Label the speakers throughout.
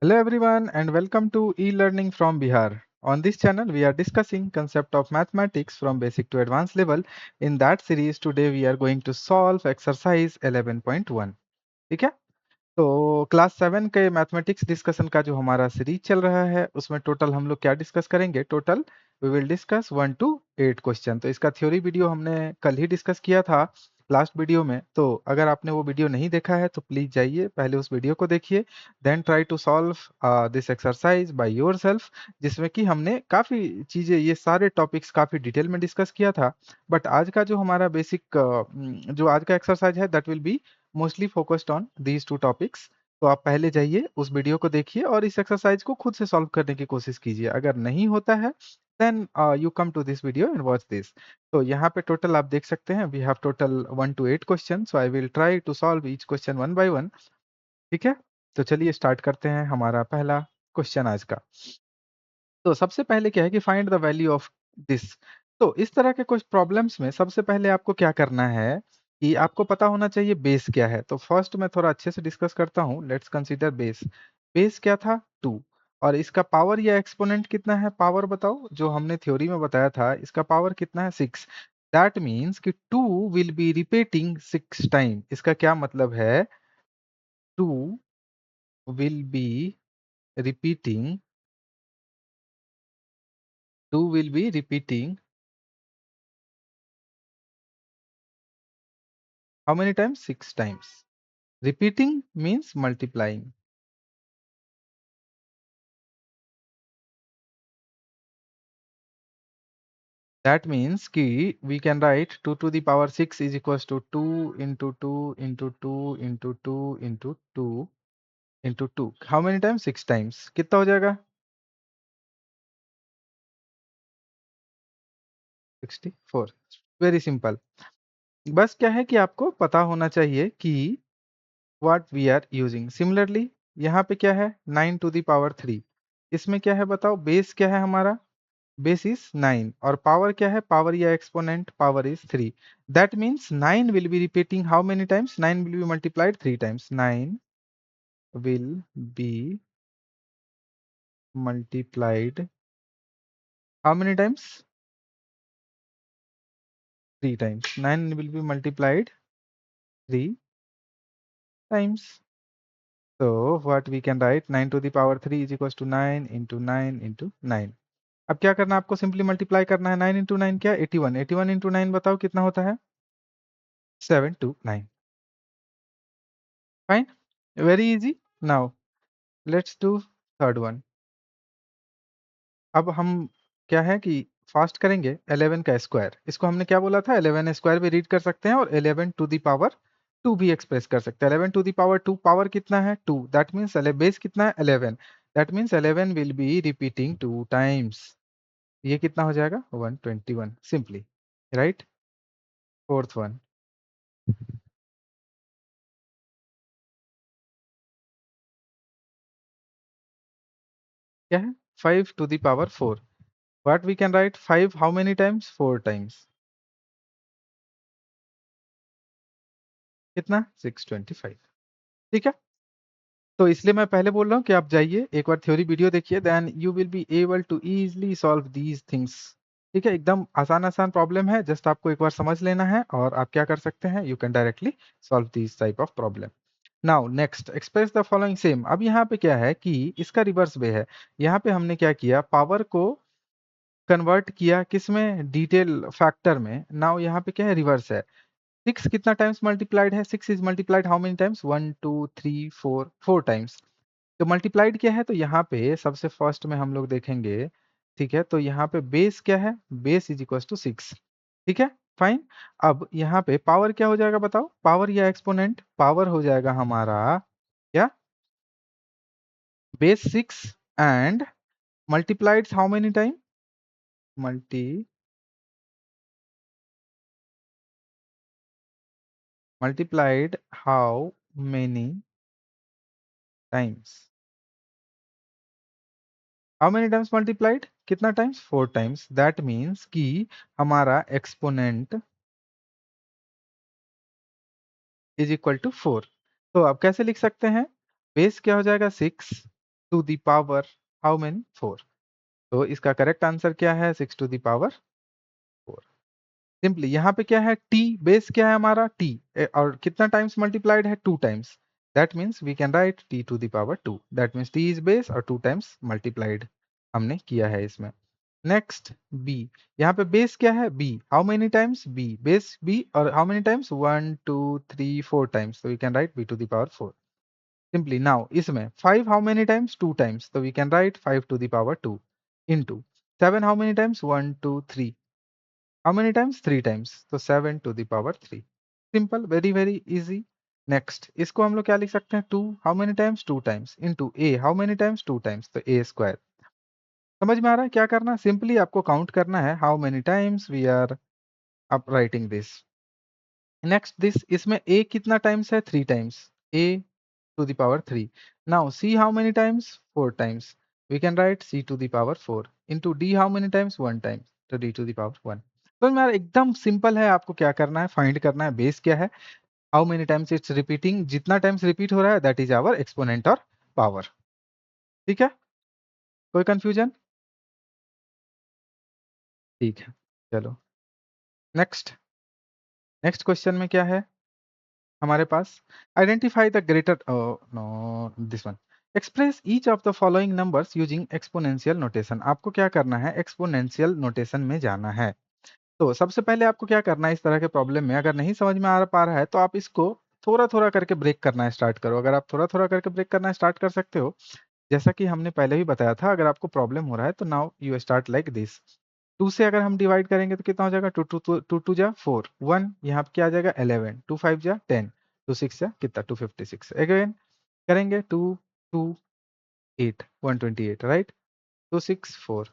Speaker 1: Hello everyone and welcome to e-learning from Bihar. On this channel we are discussing concept of mathematics from basic to advanced level. In that series today we are going to solve exercise 11.1. ठीक है? तो class 7 के mathematics discussion का जो हमारा series चल रहा है उसमें टोटल हम लोग क्या डिस्कस करेंगे total we will discuss 1 to 8 question. तो इसका थ्योरी वीडियो हमने कल ही डिस्कस किया था लास्ट वीडियो में। तो अगर आपने वो वीडियो नहीं देखा है तो प्लीज जाइए पहले उस वीडियो को देखिए, then try to solve this exercise by yourself, जिसमें कि हमने काफी चीजें ये सारे टॉपिक्स काफी डिटेल में डिस्कस किया था। बट आज का जो हमारा बेसिक जो आज का एक्सरसाइज है that will be mostly focused on these two topics. तो आप पहले जाइए उस वीडियो को देखिए और इस एक्सरसाइज को खुद से सॉल्व करने की कोशिश कीजिए। अगर नहीं होता है then you come to this video and watch this. तो यहाँ पे टोटल आप देख सकते हैं we have total 1 to 8 question, so I will try to solve each question one by one. ठीक है, तो चलिए स्टार्ट करते हैं हमारा पहला क्वेश्चन आज का। तो सबसे पहले क्या है कि find the value of this. तो इस तरह के कुछ प्रॉब्लम्स में सबसे पहले आपको क्या करना है कि आपको पता होना चाहिए बेस क्या है। तो फर्स्ट मैं थोड़ा अच्छे से डिस्कस करता हूँ। Let's consider base. बेस क्या था 2, और इसका पावर या एक्सपोनेंट कितना है, पावर बताओ। जो हमने थ्योरी में बताया था इसका पावर कितना है 6। दैट मीन्स कि 2 विल बी रिपीटिंग 6 टाइम। इसका क्या मतलब है 2 will be repeating 2 will be repeating how many times? 6 times. Repeating means multiplying. That means कि we can write 2 to the power 6 is equals to 2 into 2 into 2 into 2 into 2 into 2. How many times? 6 times. कितना हो जाएगा? 64. Very simple. बस क्या है कि आपको पता होना चाहिए कि what we are using. Similarly, यहाँ पे क्या है 9 to the power 3. इसमें क्या है बताओ, बेस क्या है हमारा, बेस इज 9 और पावर क्या है, पावर या exponent power is 3। That means 9 will be repeating how many times, 9 will be multiplied 3 times. 9 will be multiplied how many times, 3 times. 9 will be multiplied 3 times. So what we can write 9 to the power 3 is equals to 9 into 9 into 9। अब क्या करना है आपको, simply multiply करना है। 9 into 9 क्या, 81। 81 into 9 बताओ कितना होता है, 729। Fine, very easy. Now let's do third one. अब हम क्या है कि फास्ट करेंगे 11 का स्क्वायर। इसको हमने क्या बोला था, 11 स्क्वायर भी रीड कर सकते हैं और 11 टू दी पावर 2 भी एक्सप्रेस कर सकते हैं। 11 टू दी पावर 2, पावर कितना है 2, दैट मीन्स बेस कितना है 11। That means 11 will be repeating 2 times. ये कितना हो जाएगा 121 सिंपली, राइट। फोर्थ वन क्या है 5 to the power 4। What we can write 5 how many times, 4 times. कितना 625। ठीक है, तो इसलिए मैं पहले बोल रहा हूँ कि आप जाइए एक बार थ्योरी वीडियो देखिए, then you will be able to easily solve these things. ठीक है, एकदम आसान आसान प्रॉब्लम है, जस्ट आपको एक बार समझ लेना है और आप क्या कर सकते हैं, you can directly solve these type of problem. Now next express the following same. अब यहाँ पे क्या है कि इसका रिवर्स वे है। यहाँ पे हमने क्या किया, पावर को कन्वर्ट किया किसमें, डिटेल फैक्टर में। नाउ यहाँ पे क्या है, रिवर्स है। 6 कितना टाइम्स मल्टीप्लाइड है, 6 is multiplied how many times, 1 2 3 4, 4 times. तो मल्टीप्लाइड क्या है, तो यहाँ पे सबसे फर्स्ट में हम लोग देखेंगे। ठीक है, तो यहाँ पे बेस क्या है, बेस इज इक्वल टू 6। ठीक है, फाइन। अब यहाँ पे पावर क्या हो जाएगा बताओ, पावर या एक्सपोनेंट, पावर हो जाएगा हमारा क्या, base 6 and multiplied how many time, multi multiplied how many times, how many times multiplied, कितना टाइम्स, 4 टाइम्स। दैट मीन्स कि हमारा एक्सपोनेंट इज इक्वल टू 4। तो आप कैसे लिख सकते हैं, बेस क्या हो जाएगा 6 to the power how many 4। तो इसका करेक्ट आंसर क्या है 6 टू द पावर 4। सिंपली यहाँ पे क्या है t बेस क्या है हमारा t और कितना टाइम्स मल्टीप्लाइड है 2 times. That means we can write t to the power 2। That means t is base और 2 टाइम्स मल्टीप्लाइड हमने किया है इसमें। नेक्स्ट b, यहाँ पे बेस क्या है b, how many times b, base b और हाउ मेनी टाइम्स 1 2 3 4 टाइम्स, तो we can write b to the power 4। Simply now इसमें 5 हाउ मेनी टाइम्स 2 टाइम्स, तो we can write 5 to the power 2 into 7 how many times 1 2 3, how many times 3 times, तो 7 to the power 3। Simple, very very easy. Next इसको हम लोग क्या लिख सकते हैं 2 how many times 2 times into a how many times 2 times, तो a square. समझ में आ रहा है क्या करना है? सिंपली आपको काउंट करना है how many times we are up writing this. Next this, इसमें a कितना टाइम्स है 3 times, a to the power 3। now c how many times 4 times, we can write c to the power 4 into d how many times 1 time, तो d to the power 1। तो यार एकदम simple है, आपको क्या करना है फाइंड करना है बेस क्या है, how many times it's repeating, जितना टाइम्स रिपीट हो रहा है दैट इज आवर एक्सपोनेंट और पावर। ठीक है, कोई कंफ्यूजन? ठीक है, चलो नेक्स्ट। नेक्स्ट क्वेश्चन में क्या है हमारे पास, identify the greater no this one, express each of the following numbers using exponential notation. आपको क्या करना है एक्सपोनेंशियल नोटेशन में जाना है। तो सबसे पहले आपको क्या करना है, इस तरह के प्रॉब्लम में अगर नहीं समझ में आ पा रहा है तो आप इसको थोड़ा थोड़ा करके ब्रेक करना स्टार्ट करो। अगर आप थोड़ा थोड़ा करके ब्रेक करना स्टार्ट कर सकते हो, जैसा कि हमने पहले भी बताया था, अगर आपको प्रॉब्लम हो रहा है तो now you start like this. 2 से अगर हम डिवाइड करेंगे तो कितना हो जाएगा, 2 जा 4, 1 यहाँ पे क्या आ जाएगा 11, 2 5 जा 10, 2 6 जा कितना 256। अगेन करेंगे 2 2 8 128 राइट, 2 6 4,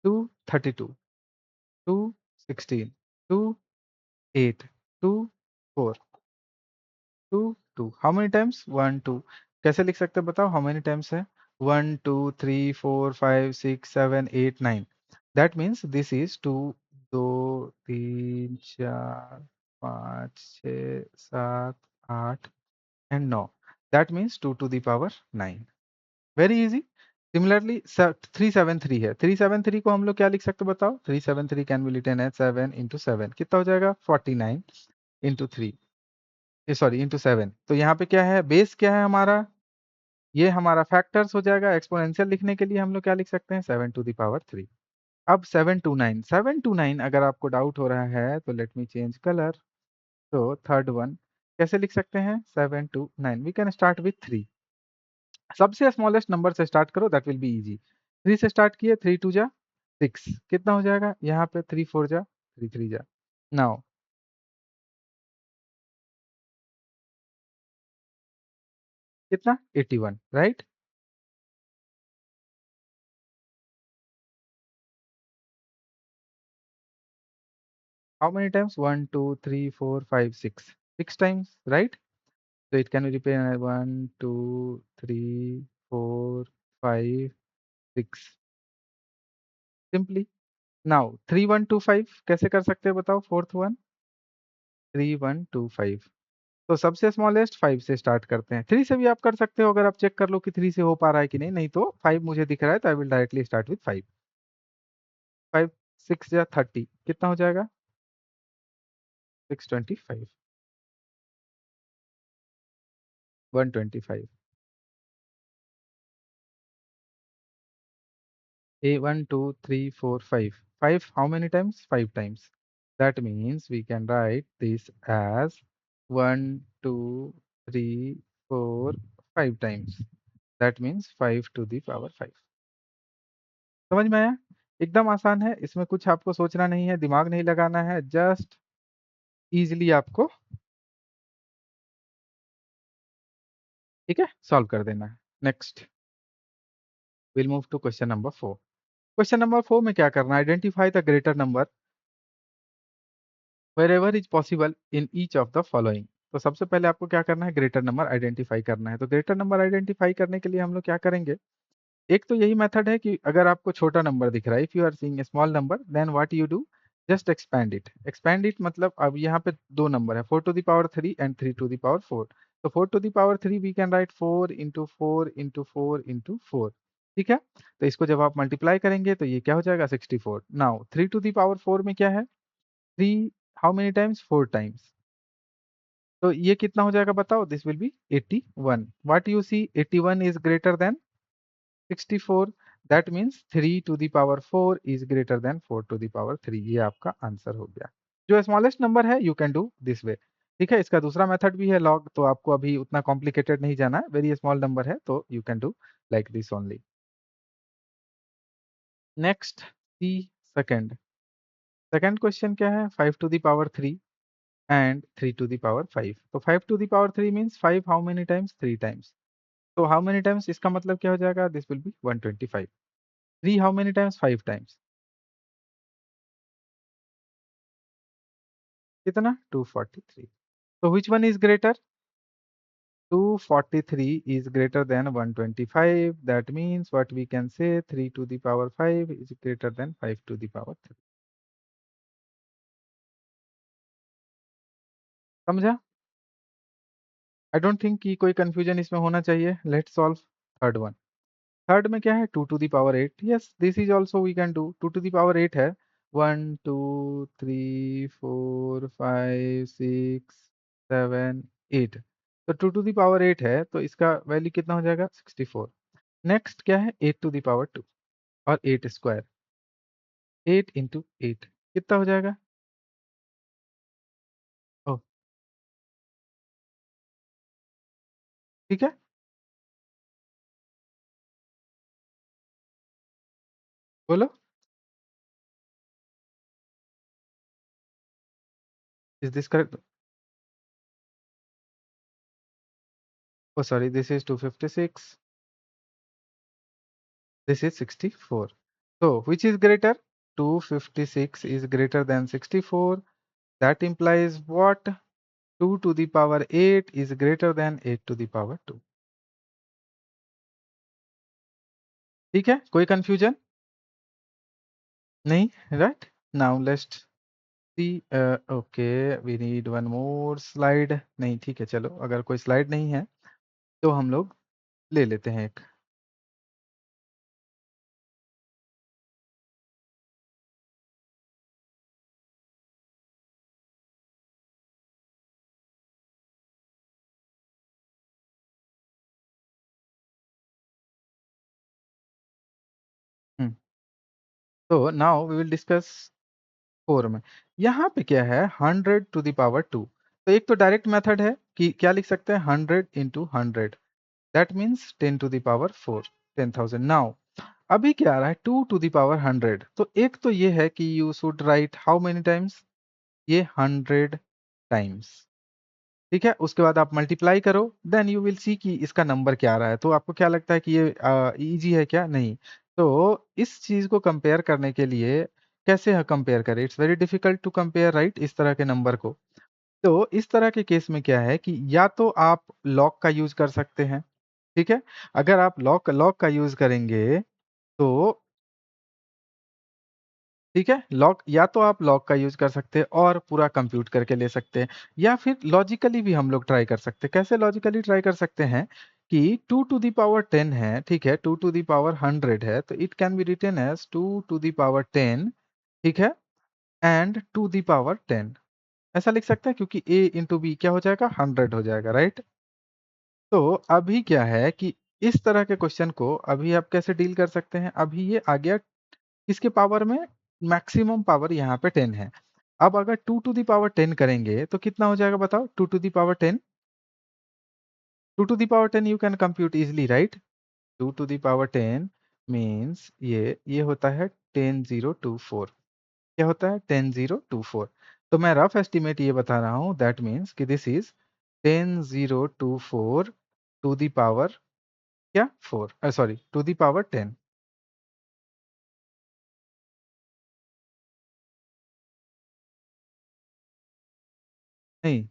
Speaker 1: 2 32, 2 16, 2 8, 2 4, 2 2, हाउ मेनी टाइम्स 1 2, कैसे लिख सकते हैं बताओ हाउ मेनी टाइम्स है 1 2 3 4 5 6 7 8 9, that means this is 2 2 3 4 5 6 7 8 and 9, that means 2 to the power 9। Very easy. Similarly 373 है, 373 को हम लोग क्या लिख सकते हैं बताओ, 373 can be written as 7 into 7, कितना हो जाएगा 49 इंटू 3, सॉरी इंटू 7। तो यहाँ पे क्या है बेस क्या है हमारा, ये हमारा फैक्टर्स हो जाएगा। एक्सपोनेंशियल लिखने के लिए हम लोग क्या लिख सकते हैं 7 टू द पावर 3। अब 729 अगर आपको डाउट हो रहा है तो लेट मी चेंज कलर। तो थर्ड वन कैसे लिख सकते हैं 729, वी कैन स्टार्ट विथ 3। सबसे स्मॉलेस्ट नंबर से स्टार्ट करो, दैट विल बी इजी। 3 से स्टार्ट किए, 3 2 जा 6, कितना हो जाएगा यहाँ पे 3 4 जा 3 3 जा। नाउ कितना 81 right. How many times 1 2 3 4 5 6, 6 times right. So it can be repeated 1 2 3 4 5 6 simply। Now 3 1 2 5 कैसे कर सकते हैं बताओ, फोर्थ वन 3 1 2 5। तो सबसे स्मॉलेस्ट 5 से स्टार्ट करते हैं, 3 से भी आप कर सकते हो अगर आप चेक कर लो कि 3 से हो पा रहा है कि नहीं, नहीं तो 5 मुझे दिख रहा है तो I will directly start with 5। 5 6 या 30, कितना हो जाएगा 625 125। A 1 2 3 4 5, 5 how many times 5 times, that means we can write this as 1 2 3 4 5 times, that means 5 to the power 5। समझ में आया? एकदम आसान है, इसमें कुछ आपको सोचना नहीं है, दिमाग नहीं लगाना है, जस्ट इजीली आपको ठीक है सॉल्व कर देना है। Next will move to question number 4। Question number 4 में क्या करना है, identify the greater number wherever is possible in each of the following। तो सबसे पहले आपको क्या करना है ग्रेटर नंबर आइडेंटिफाई करना है। तो ग्रेटर नंबर आइडेंटिफाई करने के लिए हम लोग क्या करेंगे, एक तो यही मेथड है कि अगर आपको छोटा नंबर दिख रहा है, if you are seeing a small number then what you do, just expand it. Expand it मतलब अब यहाँ पे दो नंबर है 4 to the power 3 and 3 to the power 4। तो 4 to the power 3 we can write 4 into 4 into 4 into 4, ठीक है। तो इसको जब आप मल्टीप्लाई करेंगे तो ये क्या हो जाएगा 64। नाउ 3 to the power 4 में क्या है, 3 हाउ मेनी टाइम्स, 4 टाइम्स। तो ये कितना हो जाएगा बताओ, this will be 81। What you see, 81 is greater than 64, that means 3 to the power 4 is greater than 4 to the power 3। ये आपका आंसर हो गया। जो स्मॉलेस्ट नंबर है you can do this way, ठीक है। इसका दूसरा मेथड भी है लॉग, तो आपको अभी उतना कॉम्प्लिकेटेड नहीं जाना है, वेरी स्मॉल नंबर है तो you can do like this only. Next see second, second question क्या है, 5 to the power 3 and 3 to the power 5। तो 5 to the power 3 means 5 how many times, 3 times. तो हाउ मेनी टाइम्स इसका मतलब क्या हो जाएगा, this will B 125। 3 how many times, 5 times, कितना 243। तो which one is greater, 243 is greater than 125, that means what we can say, 3 to the power 5 is greater than 5 to the power 3। समझा? I don't think कि कोई confusion इसमें होना चाहिए। Let's solve third one. Third में क्या है, 2 to the power 8, yes this is also we can do. 2 to the power 8 है 1 2 3 4 5 6 7 8। तो 2 to the power 8 है तो इसका वैल्यू कितना हो जाएगा 64। नेक्स्ट क्या है, 8 to the power 2 और 8 स्क्वायर, 8 into 8 कितना हो जाएगा, ओ ठीक है, बोलो, is this correct, oh sorry this is 256, this is 64। So which is greater, 256 is greater than 64, that implies what, 2 to the power 8 is greater than 8 to the power 2। ठीक है, कोई कंफ्यूजन नहीं, right. Now let's see, okay we need one more slide, नहीं ठीक है चलो, अगर कोई स्लाइड नहीं है तो हम लोग ले लेते हैं एक। हम्म, तो नाउ वी विल डिस्कस 4 में। यहाँ पे क्या है, 100 to the power 2। तो एक तो डायरेक्ट मेथड है कि क्या लिख सकते हैं, 100 into 100, that means 10 to the power 4, 10,000। Now अभी क्या आ रहा है, 2 to the power 100। तो एक तो ये है कि you should write how many times, ये 100 टाइम्स, ठीक है। उसके बाद आप मल्टीप्लाई करो, देन यू विल सी कि इसका नंबर क्या आ रहा है। तो आपको क्या लगता है कि ये इजी है क्या, नहीं। तो इस चीज को कंपेयर करने के लिए कैसे कंपेयर करें, it's very difficult to compare, right, इस तरह के नंबर को। तो इस तरह के केस में क्या है कि या तो आप लॉग का यूज कर सकते हैं, ठीक है। अगर आप लॉग लॉग का यूज करेंगे तो ठीक है, लॉग या तो आप लॉग का यूज कर सकते हैं और पूरा कंप्यूट करके ले सकते हैं, या फिर लॉजिकली भी हम लोग ट्राई कर सकते हैं। कैसे लॉजिकली ट्राई कर सकते हैं कि 2 to the power 10 है, ठीक है, 2 to the power 100 है, तो it can be written as 2 to the power 10, ठीक है, एंड 2 the power 10 ऐसा लिख सकते हैं, क्योंकि a इंटू बी क्या हो जाएगा, 100 हो जाएगा, राइट। तो अभी क्या है कि इस तरह के क्वेश्चन को अभी आप कैसे डील कर सकते हैं, अभी ये आ गया किसके पावर में, मैक्सिमम पावर यहाँ पे 10 है। अब अगर 2 to the power 10 करेंगे तो कितना हो जाएगा बताओ, 2 to the power 10, 2 to the power 10 you can compute easily, right. 2 to the power 10 means ये होता है 10024, क्या होता है 10024। तो मैं रफ एस्टिमेट ये बता रहा हूँ, दैट मीन्स कि this is 10024 to the power क्या 4, सॉरी टू दी पावर 10, नहीं,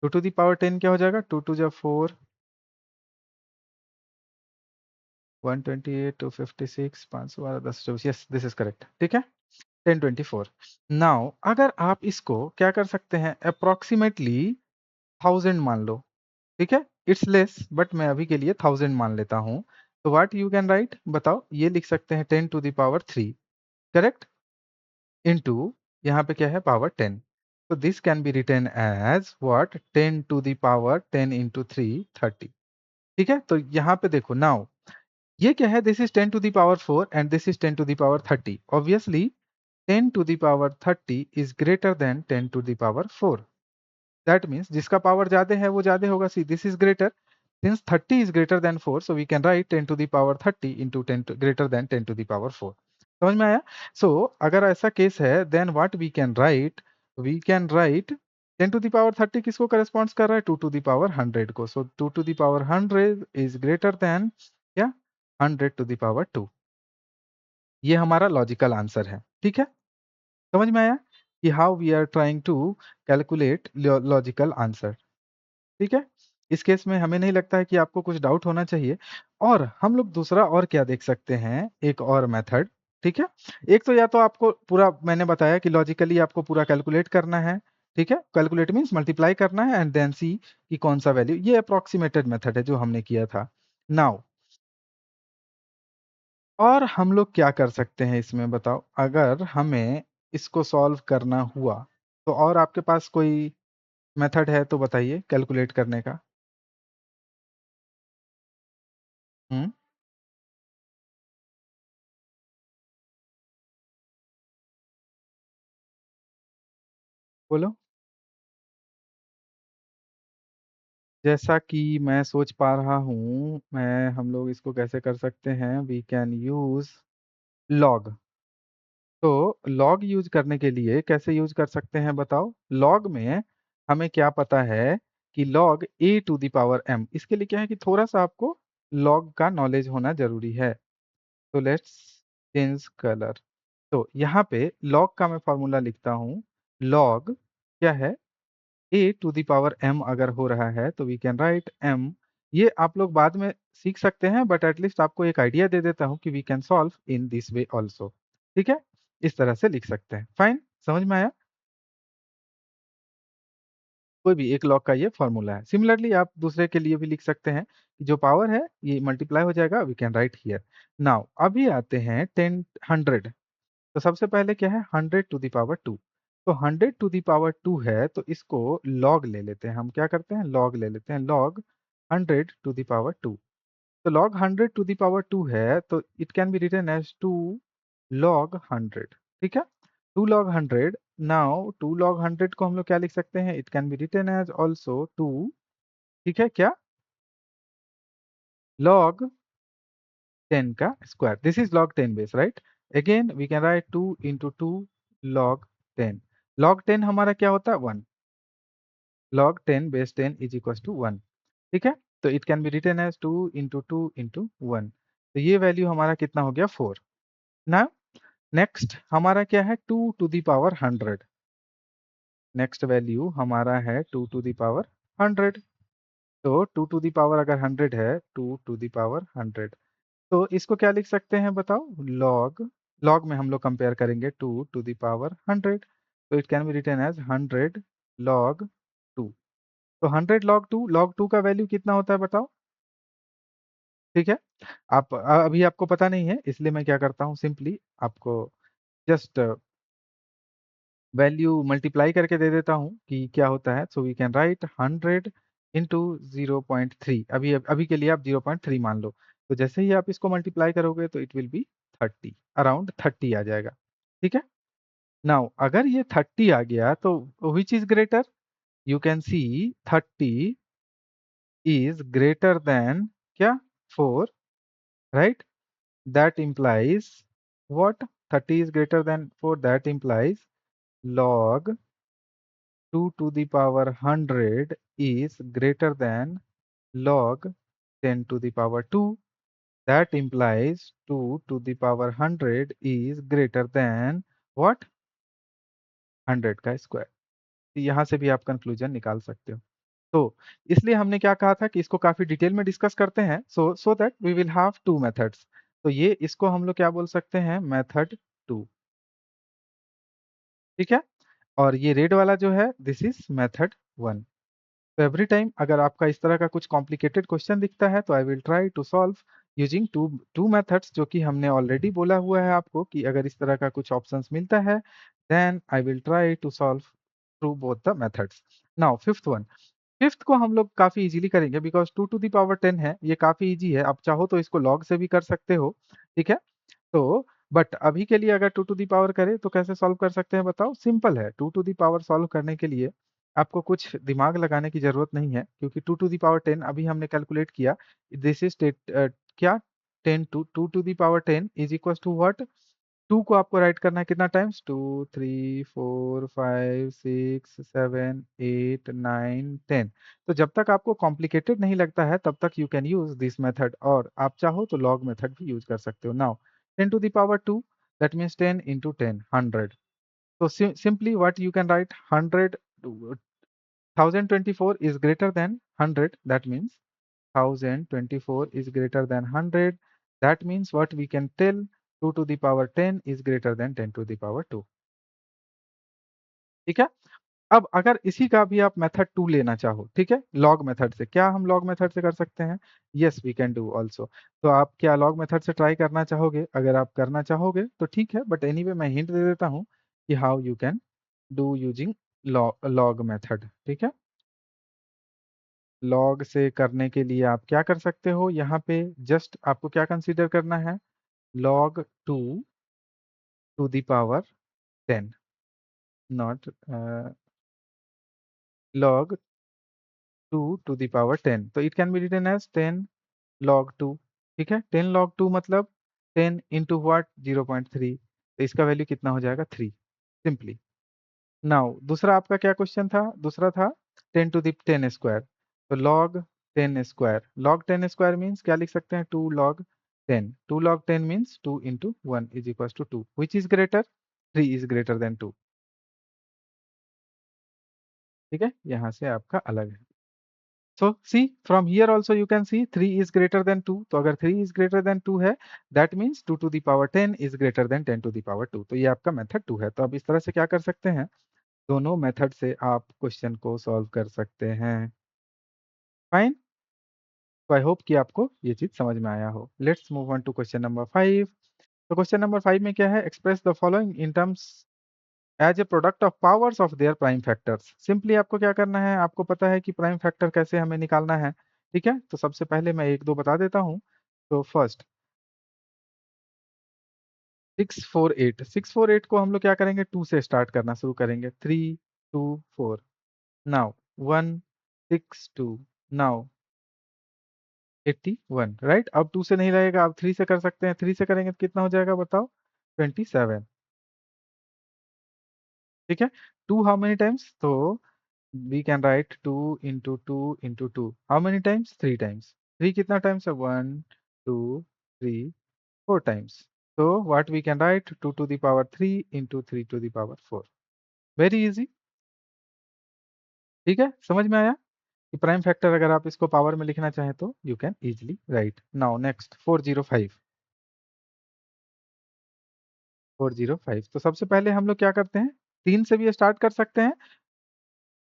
Speaker 1: 2 to the power 10 क्या हो जाएगा, 2 2 जा 4, 128, 256, 512, 10, यस दिस इज करेक्ट, ठीक है, 1024। नाउ अगर आप इसको क्या कर सकते हैं, अप्रोक्सीमेटली 1000 मान लो, ठीक है, इट्स लेस बट मैं अभी के लिए 1000 मान लेता हूँ। तो व्हाट यू कैन राइट, बताओ, ये लिख सकते हैं 10 to the power 3, correct, into यहाँ पे क्या है पावर 10। तो this can be written as what, 10 to the power 10 into 3, 30। ठीक है, तो यहाँ पे देखो नाउ, ये क्या है, this is 10 to the power 4 and this is 10 to the power 30। Obviously 10 to the power 30 is greater than 10 to the power 4। That means जिसका पावर ज्यादा है वो ज्यादा होगा, see this is greater, since 30 is greater than 4, so we can write 10 to the power 30 into 10 to, greater than 10 to the power 4। समझ में आया? सो अगर ऐसा केस है then what we can write 10 to the power 30 किसको corresponds कर रहा है, 2 टू द पावर 100 को। So 2 to the power 100 is greater than क्या, 100 टू द पावर 2। ये हमारा लॉजिकल आंसर है। ठीक है, समझ में आया कि how we are trying to calculate logical answer. ठीक है, इस केस में हमें नहीं लगता है कि आपको कुछ डाउट होना चाहिए। और हम लोग दूसरा और क्या देख सकते हैं, एक और मेथड। ठीक है, एक तो या तो आपको पूरा मैंने बताया कि लॉजिकली आपको पूरा कैलकुलेट करना है। ठीक है, कैलकुलेट मीन्स मल्टीप्लाई करना है एंड देन सी कि कौन सा वैल्यू, ये अप्रोक्सीमेटेड मेथड है जो हमने किया था। नाउ और हम लोग क्या कर सकते हैं इसमें, बताओ, अगर हमें इसको सॉल्व करना हुआ तो और आपके पास कोई मेथड है तो बताइए कैलकुलेट करने का। हम्म, बोलो। जैसा कि मैं सोच पा रहा हूँ, मैं हम लोग इसको कैसे कर सकते हैं, वी कैन यूज लॉग। तो लॉग यूज करने के लिए कैसे यूज कर सकते हैं बताओ। लॉग में हमें क्या पता है कि log a to the power m, इसके लिए क्या है कि थोड़ा सा आपको लॉग का नॉलेज होना जरूरी है। तो लेट्स चेंज कलर। तो यहाँ पे लॉग का मैं फॉर्मूला लिखता हूँ। लॉग क्या है, ए टू द पावर एम अगर हो रहा है तो वी कैन राइट एम। ये आप लोग बाद में सीख सकते हैं बट एटलीस्ट आपको एक आइडिया दे देता हूँ कि we can solve in this way also. ठीक है, इस तरह से लिख सकते हैं। फाइन, समझ में आया? कोई भी एक लॉग का ये फॉर्मूला है। सिमिलरली आप दूसरे के लिए भी लिख सकते हैं कि जो पावर है ये मल्टीप्लाई हो जाएगा, we can write here. Now अभी आते हैं 10 100। तो सबसे पहले क्या है, 100 टू द पावर 2। तो 100 टू द पावर 2 है तो इसको लॉग ले लेते हैं, हम क्या करते हैं लॉग ले लेते हैं, लॉग 100 टू द पावर 2। तो लॉग 100 टू द पावर 2 है तो it can be written as 2 log 100। ठीक है, 2 log 100। नाउ 2 log 100 को हम लोग क्या लिख सकते हैं, it can be written as also 2, ठीक है क्या, log 10 का square, this is log 10 base, right. Again we can write 2 into 2 log 10। log 10 हमारा क्या होता है, 1। log 10 base 10 is equal to 1। ठीक है, तो it can be written as 2 into 2 into 1। तो ये वैल्यू हमारा कितना हो गया, 4। ना नेक्स्ट हमारा क्या है, 2 to the power 100। Next value हमारा है 2 टू द पावर 100। तो 2 टू द पावर अगर 100 है, 2 टू द पावर 100, तो इसको क्या लिख सकते हैं बताओ, लॉग। लॉग में हम लोग कंपेयर करेंगे 2 टू द पावर 100, तो it can be written as 100 log 2। तो 100 log 2, log 2 का वैल्यू कितना होता है बताओ। ठीक है, आप अभी आपको पता नहीं है इसलिए मैं क्या करता हूँ, सिंपली आपको जस्ट वैल्यू मल्टीप्लाई करके दे देता हूँ कि क्या होता है। So we can write 100 into 0.3। अभी अभी के लिए आप 0.3 मान लो। तो जैसे ही आप इसको मल्टीप्लाई करोगे तो इट विल बी 30, अराउंड 30 आ जाएगा। ठीक है, नाउ अगर ये 30 आ गया तो which is greater, you can see 30 is greater than क्या, 4, right? That implies what, 30 is greater than 4, that implies log 2 to the power 100 is greater than log 10 to the power 2. That implies 2 to the power 100 is greater than what, 100 का square. तो यहाँ से भी आप conclusion निकाल सकते हो। तो इसलिए हमने क्या कहा था कि इसको काफी डिटेल में डिस्कस करते हैं, so that we will have two methods. तो ये इसको हम लोग क्या बोल सकते हैं, मेथड 2। ठीक है, और ये रेड वाला जो है दिस इज मेथड 1। तो एवरी टाइम अगर आपका इस तरह का कुछ कॉम्प्लिकेटेड क्वेश्चन दिखता है तो I will try to solve using two two methods, जो कि हमने ऑलरेडी बोला हुआ है आपको कि अगर इस तरह का कुछ ऑप्शंस मिलता है then I will try to solve through both the methods. Now fifth one, fifth को हम लोग काफी इजीली करेंगे बिकॉज 2 टू द पावर 10 है, ये काफी इजी है। आप चाहो तो इसको लॉग से भी कर सकते हो, ठीक है। तो बट अभी के लिए अगर 2 टू दी पावर करें तो कैसे सॉल्व कर सकते हैं बताओ? सिंपल है, 2 टू दी पावर सॉल्व करने के लिए आपको कुछ दिमाग लगाने की जरूरत नहीं है, क्योंकि 2 टू दी पावर 10 अभी हमने कैलकुलेट किया। दिस इज क्या 10 to to the power 10 is equal to what? 2 को आपको राइट करना है कितना टाइम्स? 2 3 4 5 6 7 8 9 10। तो जब तक आपको कॉम्प्लिकेटेड नहीं लगता है तब तक you can use this method, और आप चाहो तो लॉग मेथड भी यूज कर सकते हो। Now 10 to the power 2, that means 10 into 10, 100. So simply what you can write, 100, 1024 is greater than 100. That means 1024 is greater than 100. That means what we can tell, 2 to the power 10 is greater than 10 to the power 2. ठीक है। अब अगर इसी का भी आप method 2 लेना चाहो, ठीक है, लॉग मेथड से, क्या हम लॉग मेथड से कर सकते हैं? Yes we can do also. तो आप क्या लॉग मेथड से ट्राई करना चाहोगे? अगर आप करना चाहोगे तो ठीक है, बट एनीवे मैं हिंट दे देता हूँ कि how you can do using log method, ठीक है। लॉग से करने के लिए आप क्या कर सकते हो? यहाँ पे जस्ट आपको क्या कंसीडर करना है? Log 2 to the power 10, not log 2 to the power 10, तो it can be written as 10 log 2, ठीक है। 10 log 2 मतलब 10 into what? 0.3, तो इसका वैल्यू कितना हो जाएगा? 3, सिंपली। नाउ दूसरा आपका क्या क्वेश्चन था? दूसरा था 10 to the 10 स्क्वायर, तो log 10 square, log 10 square means क्या लिख सकते हैं? 2 log 10, 2 log 10 means 2 into 1 is equals to 2, which is greater? 3 is greater than 2, ठीक है, यहाँ से आपका अलग है। So see, from here also you can see 3 is greater than 2. तो अगर 3 is greater than 2 है, that means 2 to the power 10 is greater than 10 to the power 2. तो ये आपका मेथड 2 है। तो अब इस तरह से क्या कर सकते हैं? दोनों मेथड से आप क्वेश्चन को सॉल्व कर सकते हैं। फाइन। तो आई होप कि आपको ये चीज समझ में आया हो। Let's move on to question number 5। तो क्वेश्चन नंबर 5 में क्या है? Express the following in terms as a product of powers of their prime factors. Simply आपको क्या करना है? आपको पता है कि प्राइम फैक्टर कैसे हमें निकालना है, ठीक है। तो सबसे पहले मैं एक दो बता देता हूँ। तो फर्स्ट 648 को हम लोग क्या करेंगे? 2 से स्टार्ट करना शुरू करेंगे। 3 2 4, नाउ 1 6 2, नाउ 81, राइट। अब 2 से नहीं रहेगा, अब 3 से कर सकते हैं। 3 से करेंगे तो कितना हो जाएगा बताओ? 27, ठीक है। 2 हाउ मेनी टाइम्स? तो we can write 2 into 2 into 2. How many times? 3 times. 3 कितना times है? 1 2 3 4 times. So what we can write? 2 to the power 3 into 3 to the power 4. Very easy. ठीक है, समझ में आया कि प्राइम फैक्टर अगर आप इसको पावर में लिखना चाहें तो you can easily right. Now next 405। 405, तो सबसे पहले हम लोग क्या करते हैं? 3 से भी स्टार्ट कर सकते हैं,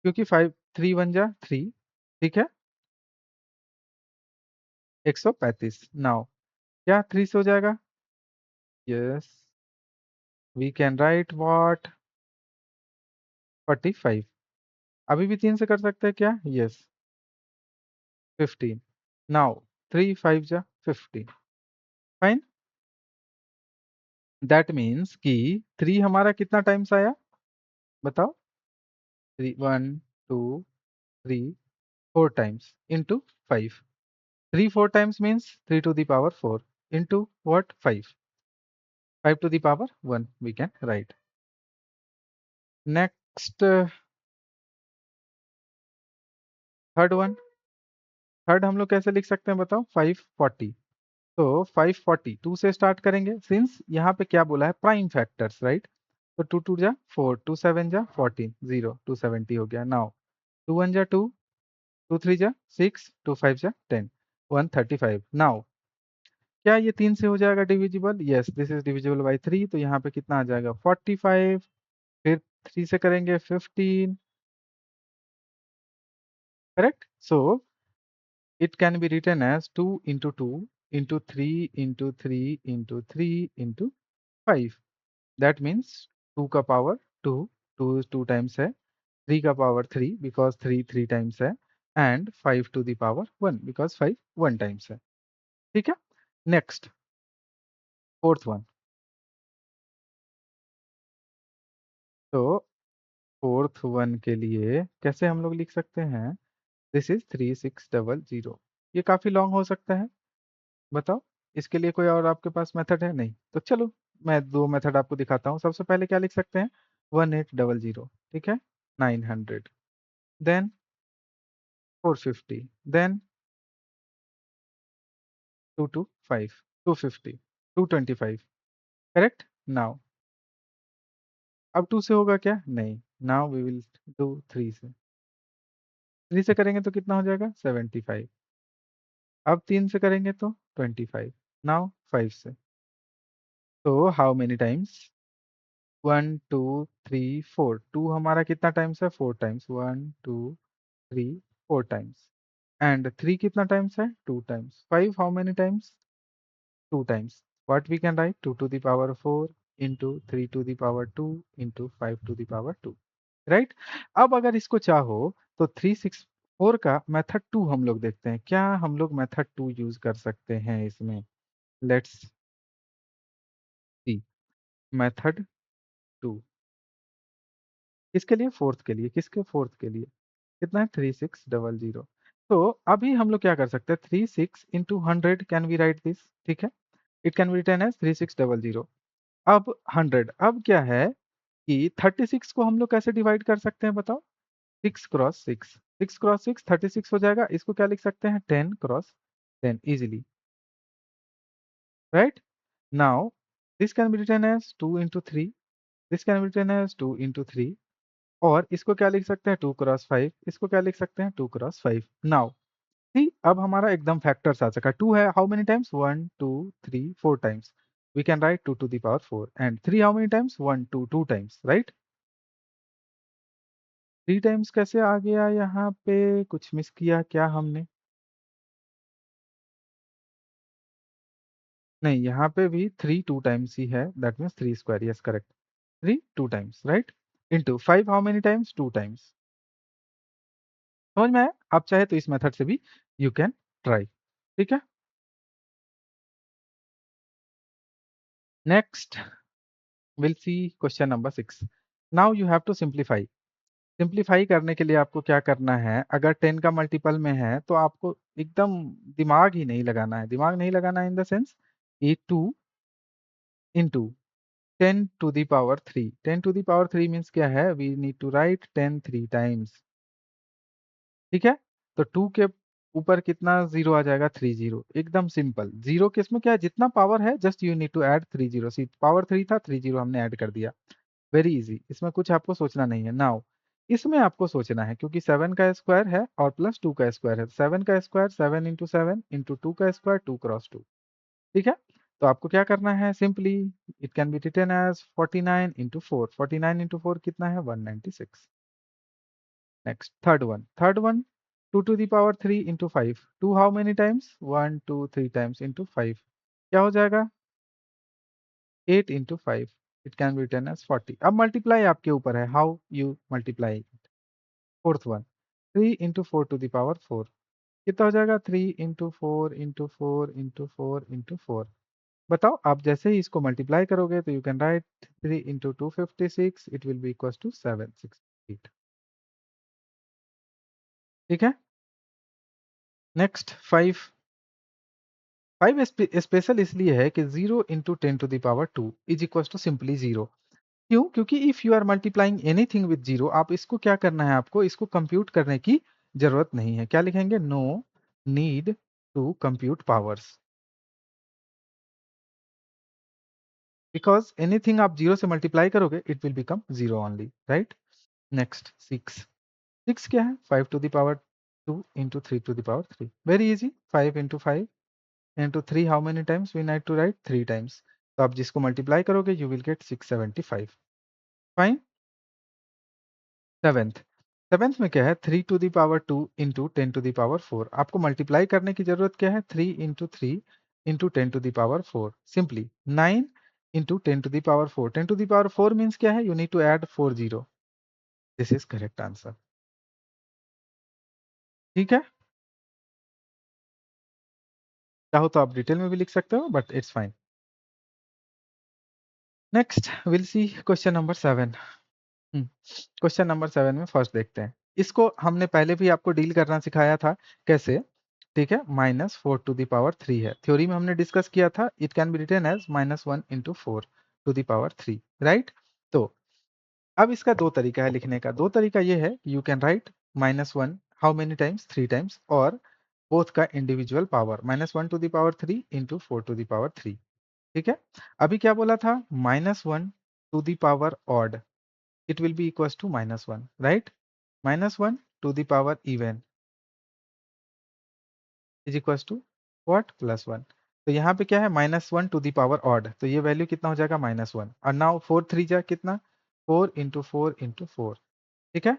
Speaker 1: क्योंकि 5 3 1 जा 3, ठीक है। 135, नाउ क्या 3 से हो जाएगा? Yes, we can write what? 45। अभी भी 3 से कर सकते हैं क्या? यस, 15, नाउ 3 5 जा 15, फाइन। दैट मीन्स कि 3 हमारा कितना टाइम्स आया बताओ? 3 1 2 3 4 times into 5। 3 4 times means 3 to the power 4 into what? 5, 5 to the power 1 we can write. Next third one, third हम लोग कैसे लिख सकते हैं बताओ? 540, तो 540 2 से स्टार्ट करेंगे, सिंस यहाँ पे क्या बोला है? Prime factors, right. तो 2 2 जा 4, 2 7 जा 14, 0 270 हो गया। नाउ 2 1 जा 2, 2 3 जा 6, 2 5 जा 10, 135। नाउ क्या ये 3 से हो जाएगा divisible? Yes, this is divisible by 3, तो यहाँ पे कितना आ जाएगा? 45। फिर 3 से करेंगे 15, correct? So it can be written as 2 into 2 into 3 into 3 into 3 into 5. That means 2 का power 2, 2 2 times है, 3 का power 3 because 3 3 times है, and 5 to the power 1 because 5 1 times है. ठीक है? Next, fourth one. तो फोर्थ वन के लिए कैसे हम लोग लिख सकते हैं? This is 3600. ये काफी लॉन्ग हो सकता है, बताओ। इसके लिए कोई और आपके पास मेथड है? नहीं, तो चलो मैं दो मेथड आपको दिखाता हूँ। सबसे पहले क्या लिख सकते हैं? 1800, ठीक है, 900, देन 450, देन 225, 250, 225, करेक्ट। नाउ अब 2 से होगा क्या? नहीं, नाउ वी विल डू 3 से। 3 से करेंगे तो कितना हो जाएगा? 75। अब 3 से करेंगे तो 25। नाउ 5 से। तो हाउ मेनी टाइम्स? 1 2 3 4। 2 हमारा कितना टाइम्स है? 4 टाइम्स। 1 2 3 4 टाइम्स। एंड 3 कितना टाइम्स है? 2 times. 5 how many times? 2 times. What we can write? 2 to the power 4 into 3 to the power 2 into 5 to the power 2, right. अब अगर इसको चाहो तो 364 का मेथड 2 हम लोग देखते हैं, क्या हम लोग मेथड 2 यूज कर सकते हैं इसमें? Let's see method 2। किसके लिए? फोर्थ के लिए। किसके? फोर्थ के लिए। कितना है? 3600। तो अभी हम लोग क्या कर सकते हैं? 36 into 100 can we write this, ठीक है। It can be written as 3600। अब 100, अब क्या है कि 36 को हम लोग कैसे डिवाइड कर सकते हैं बताओ? 6 क्रॉस 6, 6 क्रॉस 6 36 हो जाएगा। इसको क्या लिख सकते हैं? 10 cross 10 easily, right. Now this can be written as 2 into 3, this can be written as 2 into 3, और इसको क्या लिख सकते हैं? 2 क्रॉस 5, इसको क्या लिख सकते हैं? 2 क्रॉस 5। नाउ सी अब हमारा एकदम फैक्टर्स आ सका। 2 है how many times? 1 2 3 4 times. We can write 2 to the power 4, and 3 how many times? 1 2 2 times, right. 3 times कैसे आ गया यहाँ पे? कुछ मिस किया क्या हमने? नहीं, यहाँ पे भी 3 2 टाइम्स ही है, that means 3 square, yes correct. 3 2 times, right. Into 5 how many times? 2 times. समझ में आया? आप चाहे तो इस मेथड से भी यू कैन ट्राई, ठीक है। Next will see question number 6। Now you have to simplify. Simplify करने के लिए आपको क्या करना है? अगर 10 का मल्टीपल में है तो आपको एकदम दिमाग ही नहीं लगाना है। दिमाग नहीं लगाना इन द सेंस कि 2 into 10 to the power 3। 10 to the power 3 means क्या है? We need to write 10 3 times, ठीक है। तो 2 के ऊपर कितना जीरो आ जाएगा? 3 जीरो, एकदम सिंपल। जीरो के इसमें क्या है? जितना पावर है just you need to add 3 zero. See power 3 था, 3 जीरो हमने ऐड कर दिया। वेरी इजी, इसमें कुछ आपको सोचना नहीं है। नाउ इसमें आपको सोचना है क्योंकि 7 का स्क्वायर है और प्लस 2 का स्क्वायर है। 7 का स्क्वायर 7 इंटू 7 इंटू 2 का स्क्वायर 2 क्रॉस 2, ठीक है। तो आपको क्या करना है? Simply it can be written as 49 into 4। 49 into 4 कितना है? 196। Next third one 2 to the power 3 into 5। 2 how many times? 1 2 3 times into 5, क्या हो जाएगा? 8 into 5। It can be written as 40। अब मल्टीप्लाई आपके ऊपर है, how you multiply. Fourth one 3 into 4 to the power 4, कितना हो जाएगा? 3 इंटू 4 इंटू 4 इंटू 4 इंटू 4। बताओ, आप जैसे ही इसको मल्टीप्लाई करोगे तो you can write 3 into 256, it will be equal to 768, ठीक है। नेक्स्ट 5। 5 स्पेशल इसलिए है कि 0 into 10 to the power 2 is equal to simply 0। क्यों? क्योंकि if you are multiplying anything with 0, आप इसको क्या करना है? आपको इसको कंप्यूट करने की जरूरत नहीं है। क्या लिखेंगे? No need to compute powers, because anything आप 0 से मल्टीप्लाई करोगे it will become 0 only, right. Next 6। 6 क्या है? 5 to the power 2 into 3 to the power 3। Very easy. 5 into 5 into 3 how many times? We need to write 3 times. तो आप जिसको multiply करोगे you will get 675। Fine. Seventh seventh में क्या है 3 to the power 2 into 10 to the power 4। आपको multiply करने की जरूरत क्या है 3 into 3 into 10 to the power 4। Simply 9 into 10 to the power 4। 10 to the power 4 means क्या है, you need to add 4 zero. This is correct answer. ठीक है, चाहो तो आप डिटेल में भी लिख सकते हो but it's fine. Next will see question number 7। Question number 7 में फर्स्ट देखते हैं। इसको हमने पहले भी आपको डील करना सिखाया था। कैसे? ठीक है, -4 टू द पावर 3 है। थ्योरी में हमने डिस्कस किया था, it can be written as -1 into 4 to the power 3, right. तो अब इसका दो तरीका है लिखने का। दो तरीका ये है, you can write -1 how many times, 3 times, और बोथ का individual power -1 to the power 3 into 4 to the power 3। ठीक है, अभी क्या बोला था, -1 to the power odd, it will be equals to -1, right? -1 to the power even is equals to what? +1। तो यहाँ पे क्या है, -1 टू द पावर ऑड, तो ये वैल्यू कितना हो जाएगा, -1। और नाउ 4 3 जा कितना, 4 इंटू 4 इंटू 4, ठीक है,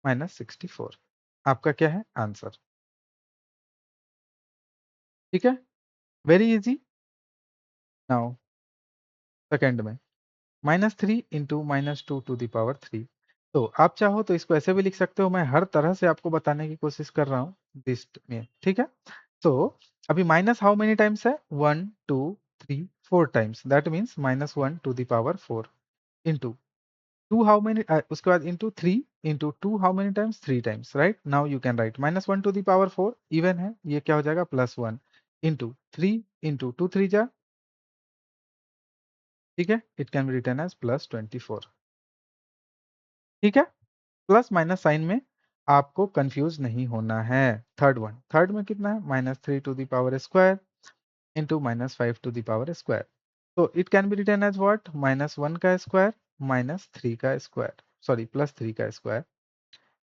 Speaker 1: -64। आपका क्या है आंसर। ठीक है, वेरी इजी। नाउ सेकेंड में -3 इंटू -2 टू द पावर 3। तो आप चाहो तो इसको ऐसे भी लिख सकते हो, मैं हर तरह से आपको बताने की कोशिश कर रहा हूँ दिस में। ठीक है, तो अभी माइनस हाउ मेनी टाइम्स है, 1 2 3 4 times, that means -1 to the power 4 into 2 how many, उसके बाद into 3 into 2 how many times, 3 times, right. Now you can write -1 to the power 4 even है, ये क्या हो जाएगा, +1 इंटू 3 इंटू 2 3 जा, ठीक है, it can be written as +24। ठीक है, प्लस माइनस साइन में आपको कंफ्यूज नहीं होना है। थर्ड वन, थर्ड में कितना है, -3 to the power square into -5 to the power square. तो it can be written as what, -1 का स्क्वायर -3 का स्क्वायर, सॉरी +3 का स्क्वायर,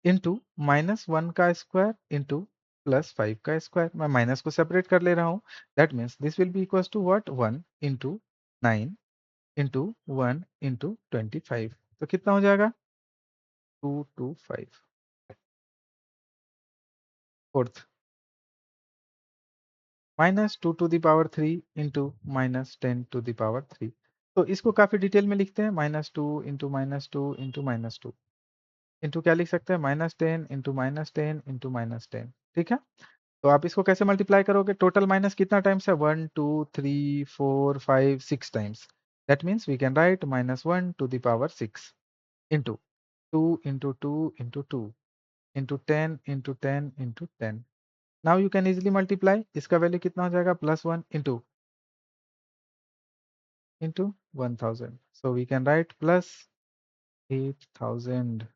Speaker 1: इंटू -1 का स्क्वायर इंटू +5 का स्क्वायर। मैं माइनस को सेपरेट कर ले रहा हूँ, that means this will be equal to what, 1 into 9 into 1 into 25। तो कितना हो जाएगा, 225। Fourth, -2 to the power 3 into -10 to the power 3। तो इसको काफी डिटेल में लिखते हैं, -2 इंटू -2 इंटू -2 इंटू क्या लिख सकते हैं, -10 इंटू -10 इंटू -10। ठीक है, तो आप इसको कैसे मल्टीप्लाई करोगे, टोटल माइनस कितना टाइम्स है, 1 2 3 4 5 6 times. That means we can write -1 to the power 6 into 2 into 2 into 2 into 10 into 10 into 10। Now you can easily multiply, इसका वैल्यू कितना हो जाएगा, +1 into 1000। So we can write +8000।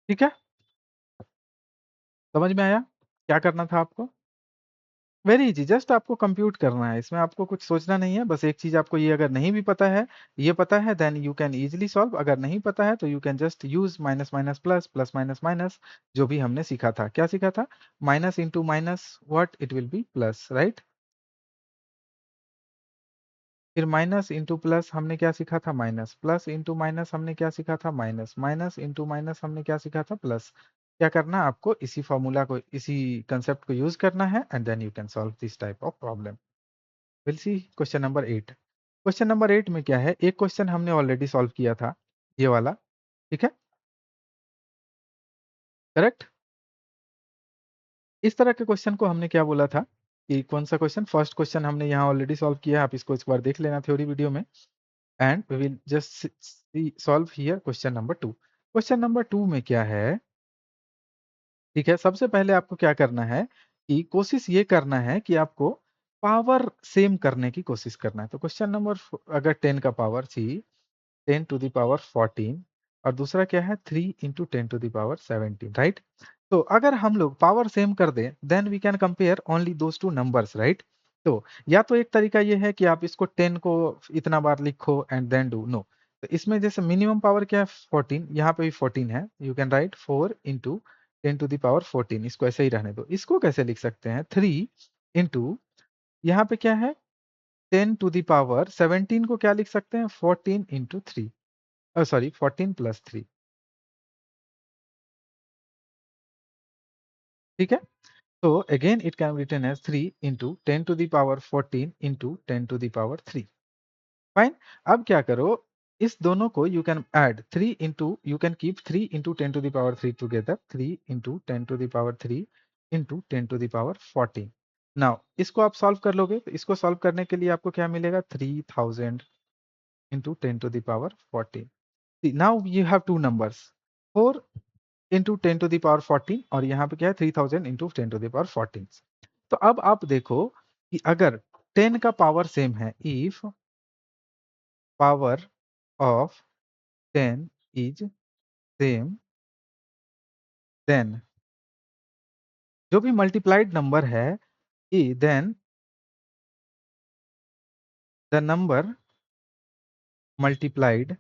Speaker 1: ठीक है, समझ में आया क्या करना था आपको। वेरी इजी, जस्ट आपको कंप्यूट करना है, इसमें आपको कुछ सोचना नहीं है। बस एक चीज आपको, ये अगर नहीं भी पता है, ये पता है, then you can easily solve. अगर नहीं पता है तो you can just use minus minus plus, plus minus minus, जो भी हमने सीखा था। क्या सीखा था, minus into minus what, it will be plus, right. फिर माइनस इंटू प्लस हमने क्या सीखा था, माइनस, प्लस इंटू माइनस हमने क्या सीखा था, माइनस, माइनस इंटू माइनस हमने क्या सीखा था, प्लस। क्या करना है आपको, इसी फॉर्मूला को, इसी कंसेप्ट को यूज करना है, and then you can solve this type of problem. Will see question number 8। Question number 8 में क्या है, एक क्वेश्चन हमने ऑलरेडी सॉल्व किया था, ये वाला। ठीक है, करेक्ट। इस तरह के क्वेश्चन को हमने क्या बोला था, कि कौन सा क्वेश्चन, फर्स्ट क्वेश्चन हमने यहाँ ऑलरेडी सॉल्व किया है, आप इसको एक बार देख लेना थ्योरी वीडियो में। And we will just see solve here question number 2। Question number 2 में क्या है, ठीक है, सबसे पहले आपको क्या करना है, कि कोशिश ये करना है कि आपको पावर सेम करने की कोशिश करना है। तो क्वेश्चन नंबर, अगर 10 का power see 10 to the power 14, और दूसरा क्या है, 3 into 10 to the power 17, right. तो अगर हम लोग पावर सेम कर दें, then we can compare only those two numbers, right. तो या तो एक तरीका ये है कि आप इसको 10 को इतना बार लिखो एंड देन डू, नो। तो इसमें जैसे मिनिमम पावर क्या है, 14, यहाँ पे भी 14 है, you can write 4 into 10 to the power 14, इसको ऐसे ही रहने दो। इसको कैसे लिख सकते हैं, 3 इंटू, यहाँ पे क्या है, 10 टू द पावर 17 को क्या लिख सकते हैं, 14 इंटू 3। Sorry 14 plus 3। ठीक है, तो again it can written as 3 into 10 to the power 14 into 10 to the power 3। Fine. अब क्या करो, इस दोनों को you can add 3 into, you can keep 3 into 10 to the power 3 together, 3 into 10 to the power 3 into 10 to the power 14। Now इसको आप solve कर लोगे, तो इसको सॉल्व करने के लिए आपको क्या मिलेगा, 3000 into 10 to the power 14। Now you have two numbers, 4 into 10 to the power 14, और यहाँ पे क्या है 3000 इंटू 10 टू द पावर 14। तो अब आप देखो कि अगर 10 का पावर सेम है, if power of 10 is same, then जो भी मल्टीप्लाइड नंबर है, then the number multiplied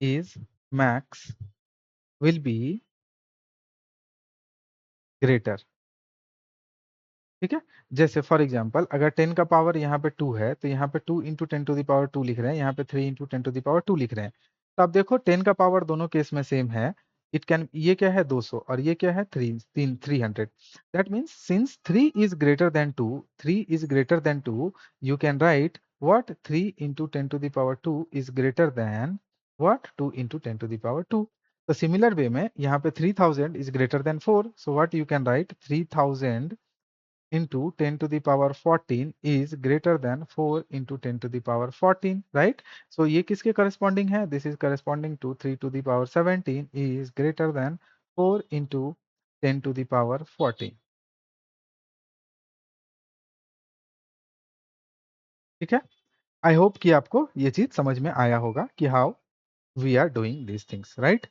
Speaker 1: is max will be greater। ठीक है, जैसे फॉर एग्जांपल अगर 10 का पावर यहाँ पे 2 है, तो यहाँ पे 2 इंटू 10 टू द पावर 2 लिख रहे हैं, यहाँ पे 3 इंटू 10 टू द पावर 2 लिख रहे हैं। तो आप देखो 10 का पावर दोनों केस में सेम है। इट कैन, ये क्या है 200 और ये क्या है 300। That means since 3 is greater than 2, 3 is greater than 2, you can write what 3 into 10 to the power 2 is greater than what 2 into 10 to the power 2। तो सिमिलर वे में यहाँ पे 3000 is greater than 4, so what you can write 3000 into 10 to the power 14 is greater than 4 into 10 to the power 14, right? So ये किसके corresponding है? This is corresponding to 3 to the power 17 is greater than 4 into 10 to the power 14। ठीक है, I hope कि आपको ये चीज समझ में आया होगा कि how we are doing these things, right?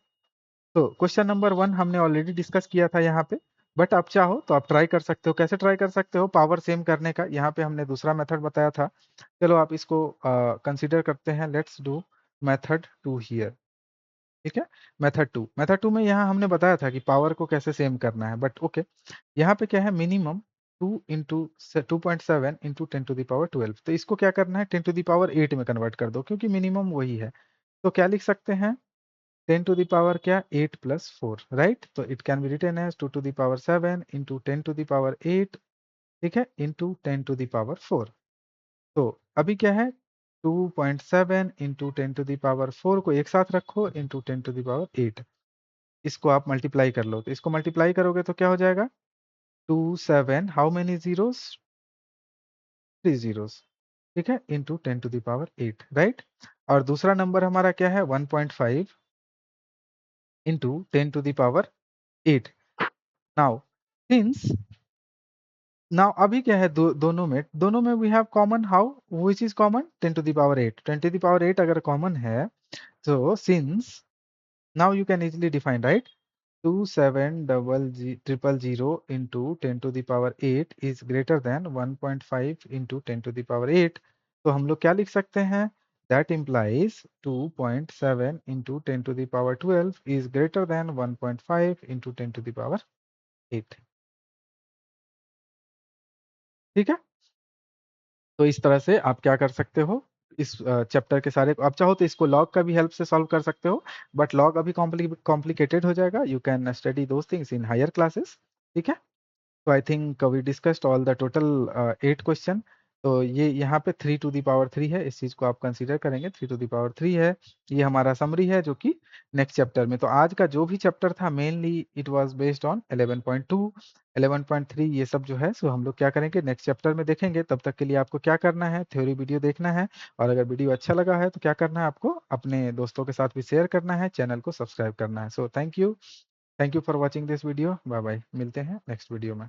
Speaker 1: तो क्वेश्चन नंबर 1 हमने ऑलरेडी डिस्कस किया था यहाँ पे, बट आप चाहो तो आप ट्राई कर सकते हो। कैसे ट्राई कर सकते हो पावर सेम करने का? यहाँ पे हमने दूसरा मेथड बताया था। चलो आप इसको कंसीडर करते हैं। Let's do method 2 here. ठीक है, मेथड 2 में यहाँ हमने बताया था कि पावर को कैसे सेम करना है, बट ओके यहाँ पे क्या है, minimum 2 into 2.7 into 10 to the power 12। तो इसको क्या करना है, 10 टू द पावर 8 में कन्वर्ट कर दो, क्योंकि मिनिमम वही है। तो क्या लिख सकते हैं, 10 to the power क्या, 8 plus 4, राइट? तो it can be written as 2 to the power 7 into 10 to the power 8, ठीक है, into 10 to the power 4। तो अभी क्या है, 2.7 into 10 to the power 4 को एक साथ रखो into 10 to the power 8। इसको आप मल्टीप्लाई कर लो, तो इसको मल्टीप्लाई करोगे तो क्या हो जाएगा, 2 7 हाउ मेनी जीरोस, 3 जीरोस, ठीक है, into 10 to the power 8, right? और दूसरा नंबर हमारा क्या है, 1.5 into 10 to the power 8। Now since, now अभी क्या है, दोनों में we have common, how which is common, 10 to the power 8। 10 to the power 8 अगर कॉमन है, तो since now you can easily define, right? 2700 into 10 to the power 8 is greater than 1.5 into 10 to the power 8। तो हम लोग क्या लिख सकते हैं, that implies 2.7 into 10 to the power 12 is greater than 1.5 into 10 to the power 8। ठीक है, तो इस तरह से आप क्या कर सकते हो, इस चैप्टर के सारे, आप चाहो तो इसको लॉग का भी हेल्प से सॉल्व कर सकते हो, बट लॉग अभी कॉम्प्लिकेटेड हो जाएगा। You can study those things in higher classes. ठीक है, तो I think we discussed all the total 8 question. तो ये यहाँ पे 3 टू द पावर 3 है, इस चीज को आप कंसीडर करेंगे, 3 टू द पावर 3 है। ये हमारा समरी है जो कि नेक्स्ट चैप्टर में, तो आज का जो भी चैप्टर था mainly it was based on 11.2 11.3 ये सब जो है, सो हम लोग क्या करेंगे नेक्स्ट चैप्टर में देखेंगे। तब तक के लिए आपको क्या करना है, थ्योरी वीडियो देखना है, और अगर वीडियो अच्छा लगा है तो क्या करना है, आपको अपने दोस्तों के साथ भी शेयर करना है, चैनल को सब्सक्राइब करना है। So thank you for watching this video, bye bye, मिलते हैं नेक्स्ट वीडियो में।